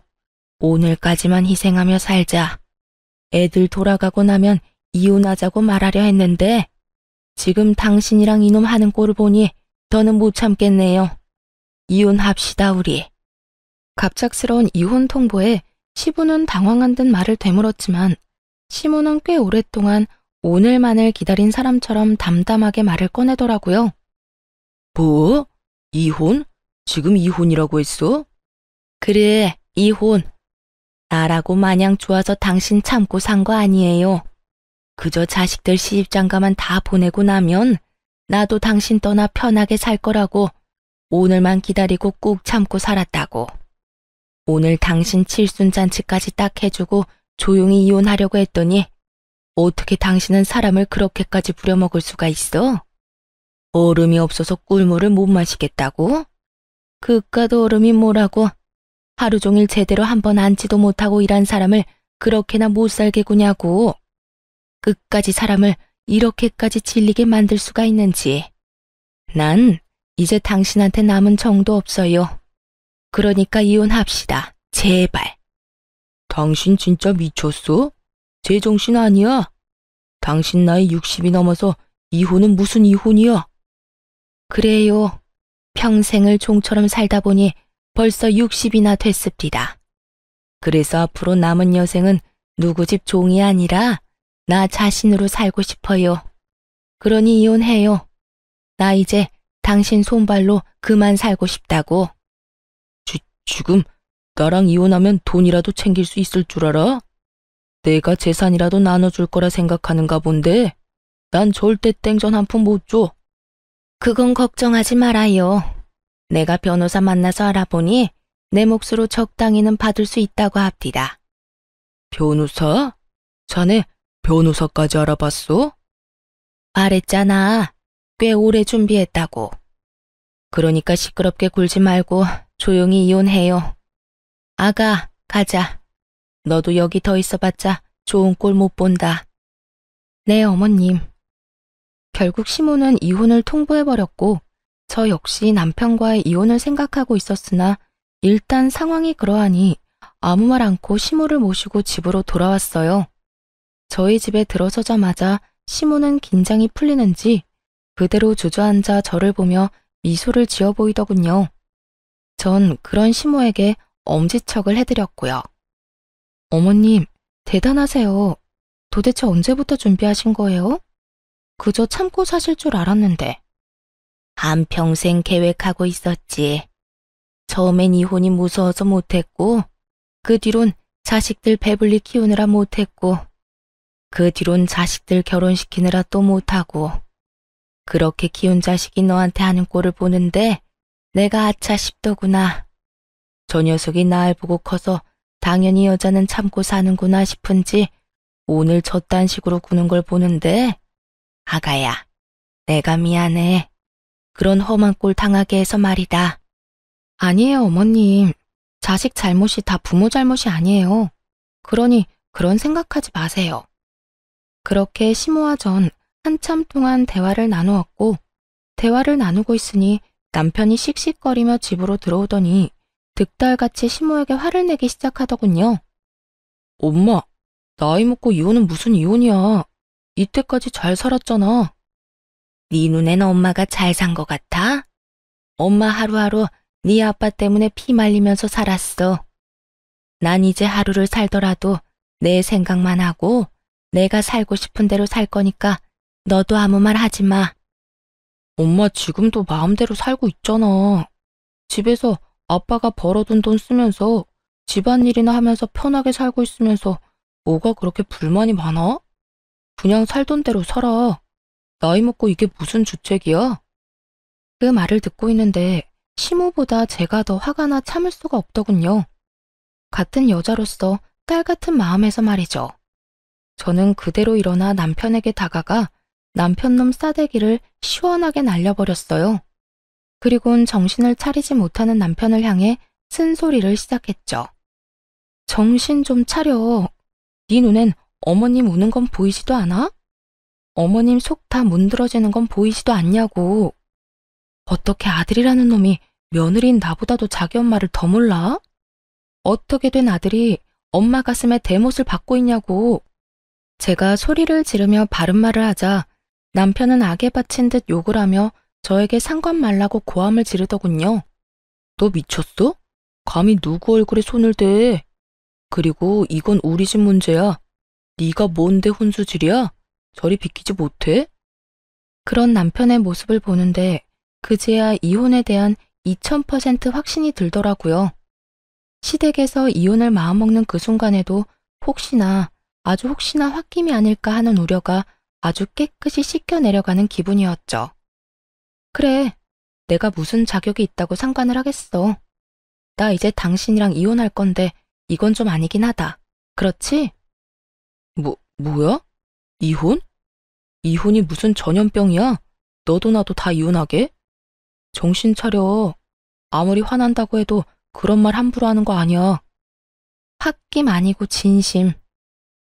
S1: 오늘까지만 희생하며 살자. 애들 돌아가고 나면 이혼하자고 말하려 했는데 지금 당신이랑 이놈 하는 꼴을 보니 더는 못 참겠네요. 이혼합시다 우리. 갑작스러운 이혼 통보에 시부는 당황한 듯 말을 되물었지만 시모는 꽤 오랫동안 오늘만을 기다린 사람처럼 담담하게 말을 꺼내더라고요.
S2: 뭐? 이혼? 지금 이혼이라고 했어?
S1: 그래, 이혼. 나라고 마냥 좋아서 당신 참고 산 거 아니에요. 그저 자식들 시집장가만 다 보내고 나면 나도 당신 떠나 편하게 살 거라고 오늘만 기다리고 꾹 참고 살았다고. 오늘 당신 칠순잔치까지 딱 해주고 조용히 이혼하려고 했더니 어떻게 당신은 사람을 그렇게까지 부려먹을 수가 있어? 얼음이 없어서 꿀물을 못 마시겠다고? 그깟 얼음이 뭐라고? 하루 종일 제대로 한번 앉지도 못하고 일한 사람을 그렇게나 못 살게 구냐고. 끝까지 사람을 이렇게까지 질리게 만들 수가 있는지. 난 이제 당신한테 남은 정도 없어요. 그러니까 이혼합시다. 제발.
S2: 당신 진짜 미쳤어? 제정신 아니야? 당신 나이 60이 넘어서 이혼은 무슨 이혼이야?
S1: 그래요. 평생을 종처럼 살다 보니 벌써 60이나 됐습니다. 그래서 앞으로 남은 여생은 누구 집 종이 아니라 나 자신으로 살고 싶어요. 그러니 이혼해요. 나 이제 당신 손발로 그만 살고 싶다고.
S2: 지금 나랑 이혼하면 돈이라도 챙길 수 있을 줄 알아? 내가 재산이라도 나눠줄 거라 생각하는가 본데 난 절대 땡전 한 푼 못 줘.
S1: 그건 걱정하지 말아요. 내가 변호사 만나서 알아보니 내 몫으로 적당히는 받을 수 있다고 합디다.
S2: 변호사? 자네 변호사까지 알아봤어?
S1: 말했잖아. 꽤 오래 준비했다고. 그러니까 시끄럽게 굴지 말고 조용히 이혼해요. 아가, 가자. 너도 여기 더 있어봤자 좋은 꼴 못 본다. 네, 어머님. 결국 시모는 이혼을 통보해버렸고 저 역시 남편과의 이혼을 생각하고 있었으나 일단 상황이 그러하니 아무 말 않고 시모를 모시고 집으로 돌아왔어요. 저희 집에 들어서자마자 시모는 긴장이 풀리는지 그대로 주저앉아 저를 보며 미소를 지어 보이더군요. 전 그런 시모에게 엄지척을 해드렸고요. 어머님, 대단하세요. 도대체 언제부터 준비하신 거예요? 그저 참고 사실 줄 알았는데. 한평생 계획하고 있었지. 처음엔 이혼이 무서워서 못했고, 그 뒤론 자식들 배불리 키우느라 못했고, 그 뒤론 자식들 결혼시키느라 또 못하고, 그렇게 키운 자식이 너한테 하는 꼴을 보는데 내가 아차 싶더구나. 저 녀석이 날 보고 커서 당연히 여자는 참고 사는구나 싶은지 오늘 저딴 식으로 구는 걸 보는데 아가야, 내가 미안해. 그런 험한 꼴 당하게 해서 말이다. 아니에요, 어머님. 자식 잘못이 다 부모 잘못이 아니에요. 그러니 그런 생각하지 마세요. 그렇게 시모와 전 한참 동안 대화를 나누었고 대화를 나누고 있으니 남편이 씩씩거리며 집으로 들어오더니 득달같이 시모에게 화를 내기 시작하더군요.
S2: 엄마, 나이 먹고 이혼은 무슨 이혼이야. 이때까지 잘 살았잖아.
S1: 네 눈엔 엄마가 잘 산 것 같아? 엄마 하루하루 네 아빠 때문에 피 말리면서 살았어. 난 이제 하루를 살더라도 내 생각만 하고 내가 살고 싶은 대로 살 거니까 너도 아무 말 하지 마.
S2: 엄마 지금도 마음대로 살고 있잖아. 집에서 아빠가 벌어둔 돈 쓰면서 집안일이나 하면서 편하게 살고 있으면서 뭐가 그렇게 불만이 많아? 그냥 살던 대로 살아. 나이 먹고 이게 무슨 주책이야?
S1: 그 말을 듣고 있는데 시모보다 제가 더 화가 나 참을 수가 없더군요. 같은 여자로서 딸 같은 마음에서 말이죠. 저는 그대로 일어나 남편에게 다가가 남편놈 싸대기를 시원하게 날려버렸어요. 그리곤 정신을 차리지 못하는 남편을 향해 쓴소리를 시작했죠. 정신 좀 차려. 네 눈엔 어머님 우는 건 보이지도 않아? 어머님 속 다 문드러지는 건 보이지도 않냐고. 어떻게 아들이라는 놈이 며느리인 나보다도 자기 엄마를 더 몰라? 어떻게 된 아들이 엄마 가슴에 대못을 받고 있냐고. 제가 소리를 지르며 바른 말을 하자 남편은 악에 바친 듯 욕을 하며 저에게 상관 말라고 고함을 지르더군요.
S2: 너 미쳤어? 감히 누구 얼굴에 손을 대? 그리고 이건 우리 집 문제야. 네가 뭔데 혼수질이야? 저리 비키지 못해?
S1: 그런 남편의 모습을 보는데 그제야 이혼에 대한 2000% 확신이 들더라고요. 시댁에서 이혼을 마음먹는 그 순간에도 혹시나 아주 혹시나 홧김이 아닐까 하는 우려가 아주 깨끗이 씻겨 내려가는 기분이었죠. 그래, 내가 무슨 자격이 있다고 상관을 하겠어. 나 이제 당신이랑 이혼할 건데 이건 좀 아니긴 하다. 그렇지?
S2: 뭐야? 이혼? 이혼이 무슨 전염병이야? 너도 나도 다 이혼하게? 정신 차려. 아무리 화난다고 해도 그런 말 함부로 하는 거 아니야. 홧김 아니고 진심.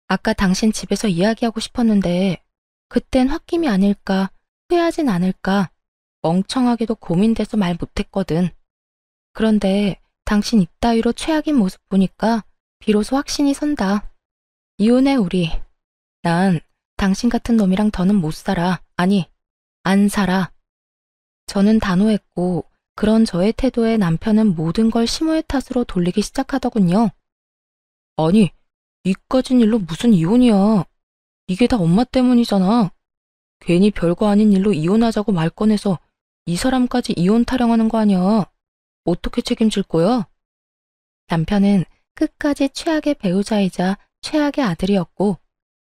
S2: 아까 당신 집에서 이야기하고 싶었는데 그땐 홧김이 아닐까, 후회하진 않을까 멍청하게도 고민돼서 말 못했거든. 그런데 당신 이따위로 최악인 모습 보니까
S1: 비로소 확신이 선다. 이혼해, 우리. 난 당신 같은 놈이랑 더는 못 살아. 아니, 안 살아. 저는 단호했고, 그런 저의 태도에 남편은 모든 걸 심호의 탓으로 돌리기 시작하더군요. 아니, 이까진 일로 무슨 이혼이야. 이게 다 엄마 때문이잖아. 괜히 별거 아닌 일로 이혼하자고 말 꺼내서 이 사람까지 이혼 타령하는 거 아니야. 어떻게 책임질 거야? 남편은 끝까지 최악의 배우자이자 최악의 아들이었고,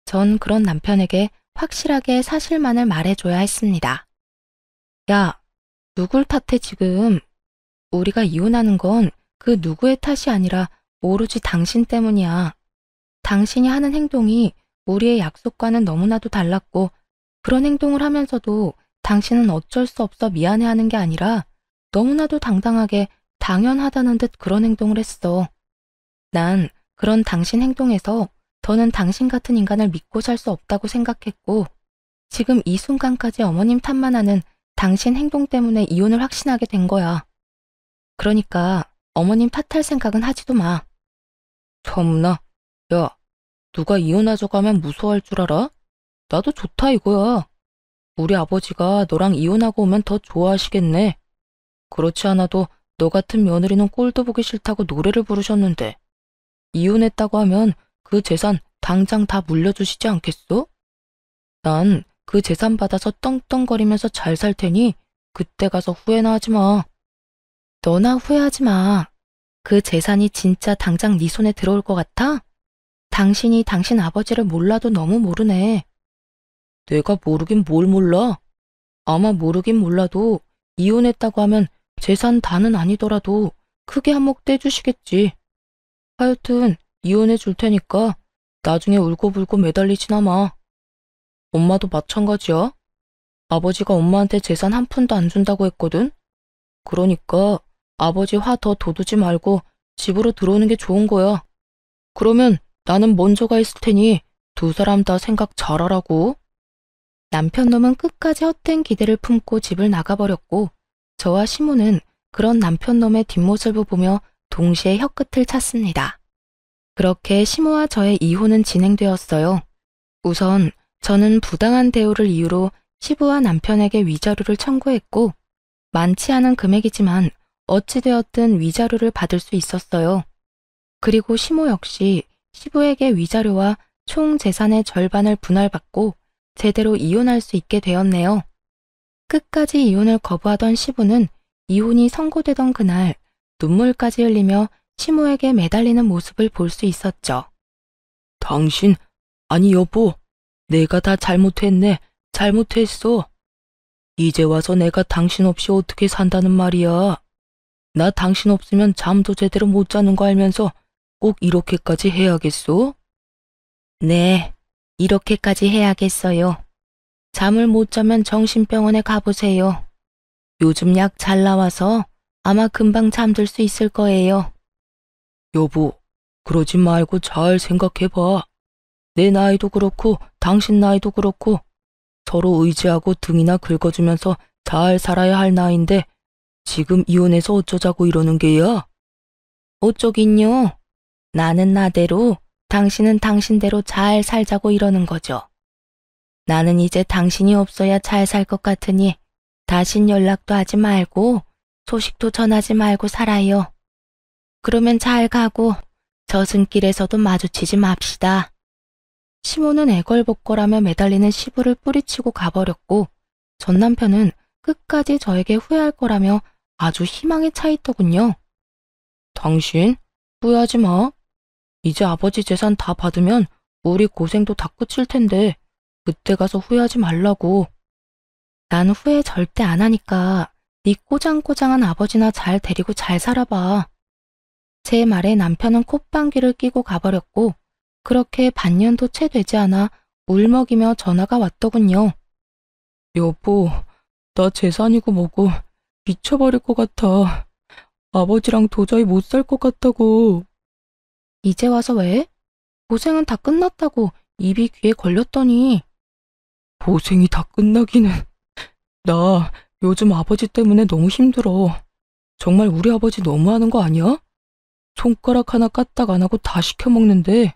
S1: 전 그런 남편에게 확실하게 사실만을 말해줘야 했습니다. 야, 누굴 탓해 지금? 우리가 이혼하는 건 그 누구의 탓이 아니라 오로지 당신 때문이야. 당신이 하는 행동이 우리의 약속과는 너무나도 달랐고, 그런 행동을 하면서도 당신은 어쩔 수 없어 미안해하는 게 아니라 너무나도 당당하게 당연하다는 듯 그런 행동을 했어. 난 그런 당신 행동에서 더는 당신 같은 인간을 믿고 살 수 없다고 생각했고, 지금 이 순간까지 어머님 탓만 하는 당신 행동 때문에 이혼을 확신하게 된 거야. 그러니까 어머님 탓할 생각은 하지도 마. 참나, 야, 누가 이혼하자고 하면 무서워할 줄 알아? 나도 좋다 이거야. 우리 아버지가 너랑 이혼하고 오면 더 좋아하시겠네. 그렇지 않아도 너 같은 며느리는 꼴도 보기 싫다고 노래를 부르셨는데, 이혼했다고 하면 그 재산 당장 다 물려주시지 않겠어? 난 그 재산 받아서 떵떵거리면서 잘 살 테니 그때 가서 후회나 하지 마. 너나 후회하지 마. 그 재산이 진짜 당장 네 손에 들어올 것 같아? 당신이 당신 아버지를 몰라도 너무 모르네. 내가 모르긴 뭘 몰라. 아마 모르긴 몰라도 이혼했다고 하면 재산 다는 아니더라도 크게 한몫 떼주시겠지. 하여튼 이혼해 줄 테니까 나중에 울고불고 매달리지나 마. 엄마도 마찬가지야. 아버지가 엄마한테 재산 한 푼도 안 준다고 했거든. 그러니까 아버지 화 더 돋우지 말고 집으로 들어오는 게 좋은 거야. 그러면 나는 먼저 가 있을 테니 두 사람 다 생각 잘하라고. 남편 놈은 끝까지 헛된 기대를 품고 집을 나가버렸고, 저와 시모는 그런 남편 놈의 뒷모습을 보며 동시에 혀끝을 찼습니다. 그렇게 시모와 저의 이혼은 진행되었어요. 우선 저는 부당한 대우를 이유로 시부와 남편에게 위자료를 청구했고, 많지 않은 금액이지만 어찌되었든 위자료를 받을 수 있었어요. 그리고 시모 역시 시부에게 위자료와 총 재산의 절반을 분할받고 제대로 이혼할 수 있게 되었네요. 끝까지 이혼을 거부하던 시부는 이혼이 선고되던 그날 눈물까지 흘리며 시모에게 매달리는 모습을 볼 수 있었죠. 당신, 아니 여보, 내가 다 잘못했네. 잘못했어. 이제 와서 내가 당신 없이 어떻게 산다는 말이야. 나 당신 없으면 잠도 제대로 못 자는 거 알면서 꼭 이렇게까지 해야겠어? 네, 이렇게까지 해야겠어요. 잠을 못 자면 정신병원에 가보세요. 요즘 약 잘 나와서 아마 금방 잠들 수 있을 거예요. 여보, 그러지 말고 잘 생각해봐. 내 나이도 그렇고 당신 나이도 그렇고 서로 의지하고 등이나 긁어주면서 잘 살아야 할 나이인데 지금 이혼해서 어쩌자고 이러는 게야? 어쩌긴요. 나는 나대로, 당신은 당신대로 잘 살자고 이러는 거죠. 나는 이제 당신이 없어야 잘 살 것 같으니 다신 연락도 하지 말고 소식도 전하지 말고 살아요. 그러면 잘 가고 저승길에서도 마주치지 맙시다. 시모는 애걸복걸하며 매달리는 시부를 뿌리치고 가버렸고, 전 남편은 끝까지 저에게 후회할 거라며 아주 희망에 차 있더군요. 당신, 후회하지 마. 이제 아버지 재산 다 받으면 우리 고생도 다 끝일 텐데 그때 가서 후회하지 말라고. 난 후회 절대 안 하니까 네 꼬장꼬장한 아버지나 잘 데리고 잘 살아봐. 제 말에 남편은 콧방귀를 끼고 가버렸고, 그렇게 반년도 채 되지 않아 울먹이며 전화가 왔더군요. 여보, 나 재산이고 뭐고 미쳐버릴 것 같아. 아버지랑 도저히 못 살 것 같다고. 이제 와서 왜? 고생은 다 끝났다고 입이 귀에 걸렸더니. 고생이 다 끝나기는. 나 요즘 아버지 때문에 너무 힘들어. 정말 우리 아버지 너무하는 거 아니야?
S2: 손가락 하나 까딱 안 하고 다 시켜먹는데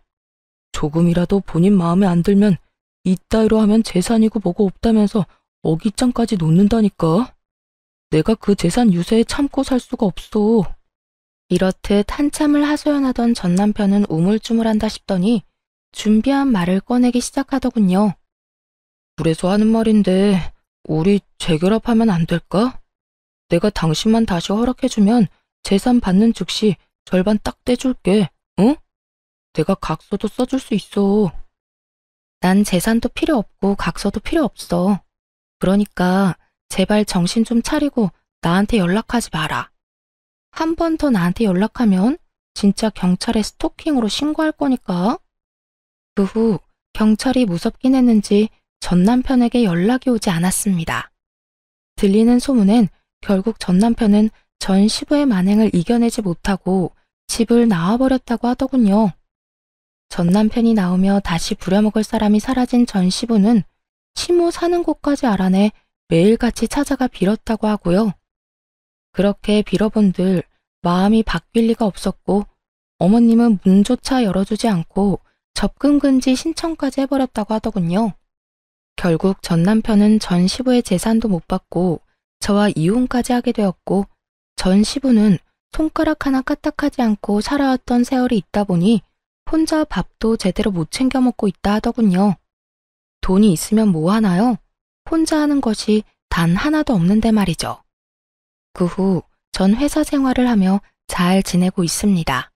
S2: 조금이라도 본인 마음에 안 들면 이따위로 하면 재산이고 뭐고 없다면서 어깃장까지 놓는다니까. 내가 그 재산 유세에 참고 살 수가 없어.
S1: 이렇듯 한참을 하소연하던 전 남편은 우물쭈물한다 싶더니 준비한 말을 꺼내기 시작하더군요.
S2: 그래서 하는 말인데 우리 재결합하면 안 될까? 내가 당신만 다시 허락해주면 재산 받는 즉시 절반 딱 떼줄게. 응? 내가 각서도 써줄 수 있어.
S1: 난 재산도 필요 없고 각서도 필요 없어. 그러니까 제발 정신 좀 차리고 나한테 연락하지 마라. 한 번 더 나한테 연락하면 진짜 경찰에 스토킹으로 신고할 거니까. 그 후 경찰이 무섭긴 했는지 전 남편에게 연락이 오지 않았습니다. 들리는 소문엔 결국 전 남편은 전 시부의 만행을 이겨내지 못하고 집을 나와버렸다고 하더군요. 전 남편이 나오며 다시 부려먹을 사람이 사라진 전 시부는 시모 사는 곳까지 알아내 매일같이 찾아가 빌었다고 하고요. 그렇게 빌어본들 마음이 바뀔 리가 없었고 어머님은 문조차 열어주지 않고 접근 금지 신청까지 해버렸다고 하더군요. 결국 전 남편은 전 시부의 재산도 못 받고 저와 이혼까지 하게 되었고 전 시부는 손가락 하나 까딱하지 않고 살아왔던 세월이 있다 보니 혼자 밥도 제대로 못 챙겨 먹고 있다 하더군요. 돈이 있으면 뭐 하나요? 혼자 하는 것이 단 하나도 없는데 말이죠. 그 후 전 회사 생활을 하며 잘 지내고 있습니다.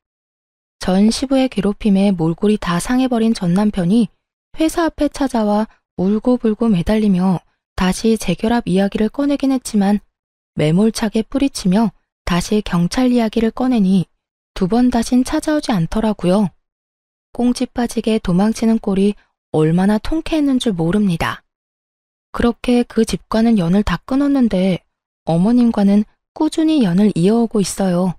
S1: 전 시부의 괴롭힘에 몰골이 다 상해버린 전 남편이 회사 앞에 찾아와 울고불고 매달리며 다시 재결합 이야기를 꺼내긴 했지만 매몰차게 뿌리치며 다시 경찰 이야기를 꺼내니 두 번 다신 찾아오지 않더라고요. 꽁지 빠지게 도망치는 꼴이 얼마나 통쾌했는 줄 모릅니다. 그렇게 그 집과는 연을 다 끊었는데 어머님과는 꾸준히 연을 이어오고 있어요.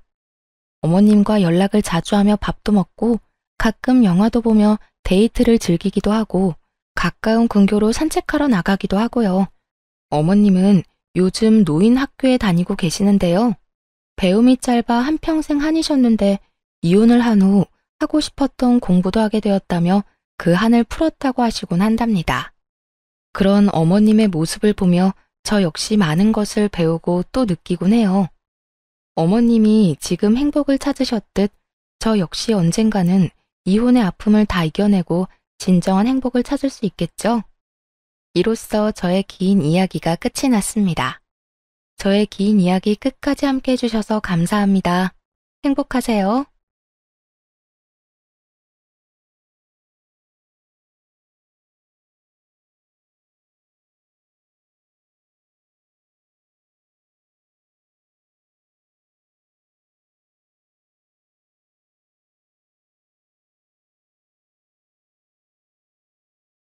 S1: 어머님과 연락을 자주 하며 밥도 먹고 가끔 영화도 보며 데이트를 즐기기도 하고 가까운 근교로 산책하러 나가기도 하고요. 어머님은 요즘 노인 학교에 다니고 계시는데요. 배움이 짧아 한평생 한이셨는데 이혼을 한 후 하고 싶었던 공부도 하게 되었다며 그 한을 풀었다고 하시곤 한답니다. 그런 어머님의 모습을 보며 저 역시 많은 것을 배우고 또 느끼곤 해요. 어머님이 지금 행복을 찾으셨듯 저 역시 언젠가는 이혼의 아픔을 다 이겨내고 진정한 행복을 찾을 수 있겠죠? 이로써 저의 긴 이야기가 끝이 났습니다. 저의 긴 이야기 끝까지 함께 해주셔서 감사합니다. 행복하세요.